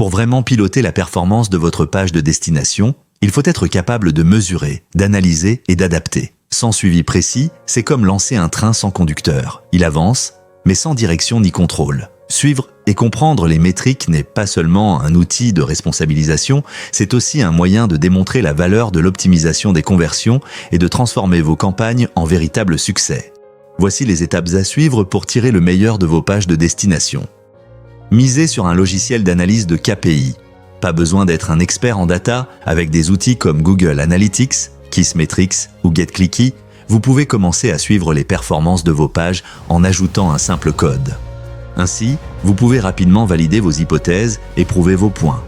Pour vraiment piloter la performance de votre page de destination, il faut être capable de mesurer, d'analyser et d'adapter. Sans suivi précis, c'est comme lancer un train sans conducteur. Il avance, mais sans direction ni contrôle. Suivre et comprendre les métriques n'est pas seulement un outil de responsabilisation, c'est aussi un moyen de démontrer la valeur de l'optimisation des conversions et de transformer vos campagnes en véritable succès. Voici les étapes à suivre pour tirer le meilleur de vos pages de destination. Misez sur un logiciel d'analyse de KPI. Pas besoin d'être un expert en data, avec des outils comme Google Analytics, Kissmetrics ou GetClicky, vous pouvez commencer à suivre les performances de vos pages en ajoutant un simple code. Ainsi, vous pouvez rapidement valider vos hypothèses et prouver vos points.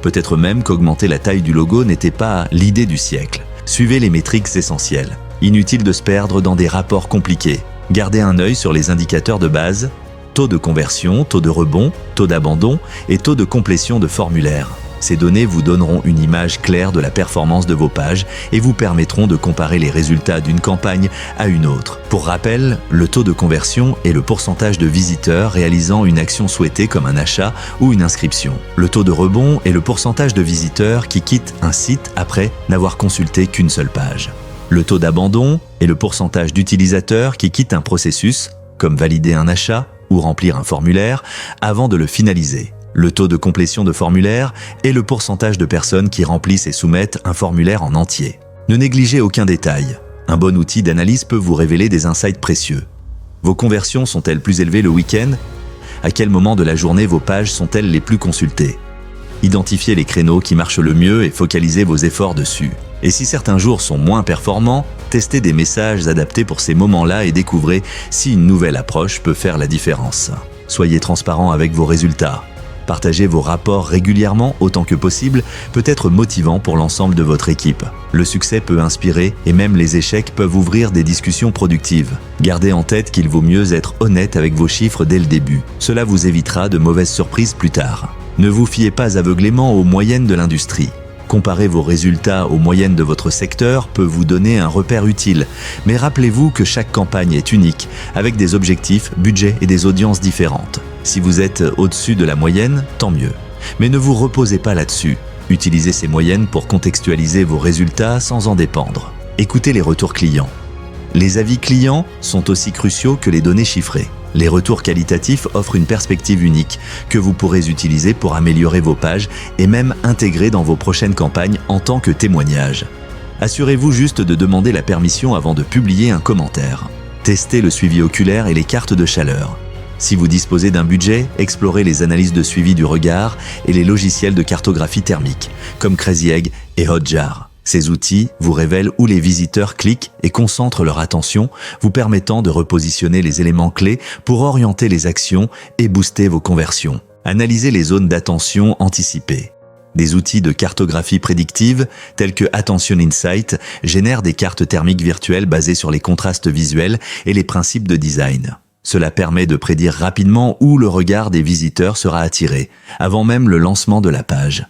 Peut-être même qu'augmenter la taille du logo n'était pas l'idée du siècle. Suivez les métriques essentielles. Inutile de se perdre dans des rapports compliqués. Gardez un œil sur les indicateurs de base, taux de conversion, taux de rebond, taux d'abandon et taux de complétion de formulaire. Ces données vous donneront une image claire de la performance de vos pages et vous permettront de comparer les résultats d'une campagne à une autre. Pour rappel, le taux de conversion est le pourcentage de visiteurs réalisant une action souhaitée comme un achat ou une inscription. Le taux de rebond est le pourcentage de visiteurs qui quittent un site après n'avoir consulté qu'une seule page. Le taux d'abandon est le pourcentage d'utilisateurs qui quittent un processus, comme valider un achat ou remplir un formulaire, avant de le finaliser. Le taux de complétion de formulaire est le pourcentage de personnes qui remplissent et soumettent un formulaire en entier. Ne négligez aucun détail. Un bon outil d'analyse peut vous révéler des insights précieux. Vos conversions sont-elles plus élevées le week-end? À quel moment de la journée vos pages sont-elles les plus consultées? Identifiez les créneaux qui marchent le mieux et focalisez vos efforts dessus. Et si certains jours sont moins performants, testez des messages adaptés pour ces moments-là et découvrez si une nouvelle approche peut faire la différence. Soyez transparent avec vos résultats. Partagez vos rapports régulièrement autant que possible peut être motivant pour l'ensemble de votre équipe. Le succès peut inspirer et même les échecs peuvent ouvrir des discussions productives. Gardez en tête qu'il vaut mieux être honnête avec vos chiffres dès le début. Cela vous évitera de mauvaises surprises plus tard. Ne vous fiez pas aveuglément aux moyennes de l'industrie. Comparer vos résultats aux moyennes de votre secteur peut vous donner un repère utile, mais rappelez-vous que chaque campagne est unique, avec des objectifs, budgets et des audiences différentes. Si vous êtes au-dessus de la moyenne, tant mieux. Mais ne vous reposez pas là-dessus. Utilisez ces moyennes pour contextualiser vos résultats sans en dépendre. Écoutez les retours clients. Les avis clients sont aussi cruciaux que les données chiffrées. Les retours qualitatifs offrent une perspective unique que vous pourrez utiliser pour améliorer vos pages et même intégrer dans vos prochaines campagnes en tant que témoignage. Assurez-vous juste de demander la permission avant de publier un commentaire. Testez le suivi oculaire et les cartes de chaleur. Si vous disposez d'un budget, explorez les analyses de suivi du regard et les logiciels de cartographie thermique, comme Crazy Egg et Hotjar. Ces outils vous révèlent où les visiteurs cliquent et concentrent leur attention, vous permettant de repositionner les éléments clés pour orienter les actions et booster vos conversions. Analysez les zones d'attention anticipées. Des outils de cartographie prédictive, tels que Attention Insight, génèrent des cartes thermiques virtuelles basées sur les contrastes visuels et les principes de design. Cela permet de prédire rapidement où le regard des visiteurs sera attiré, avant même le lancement de la page.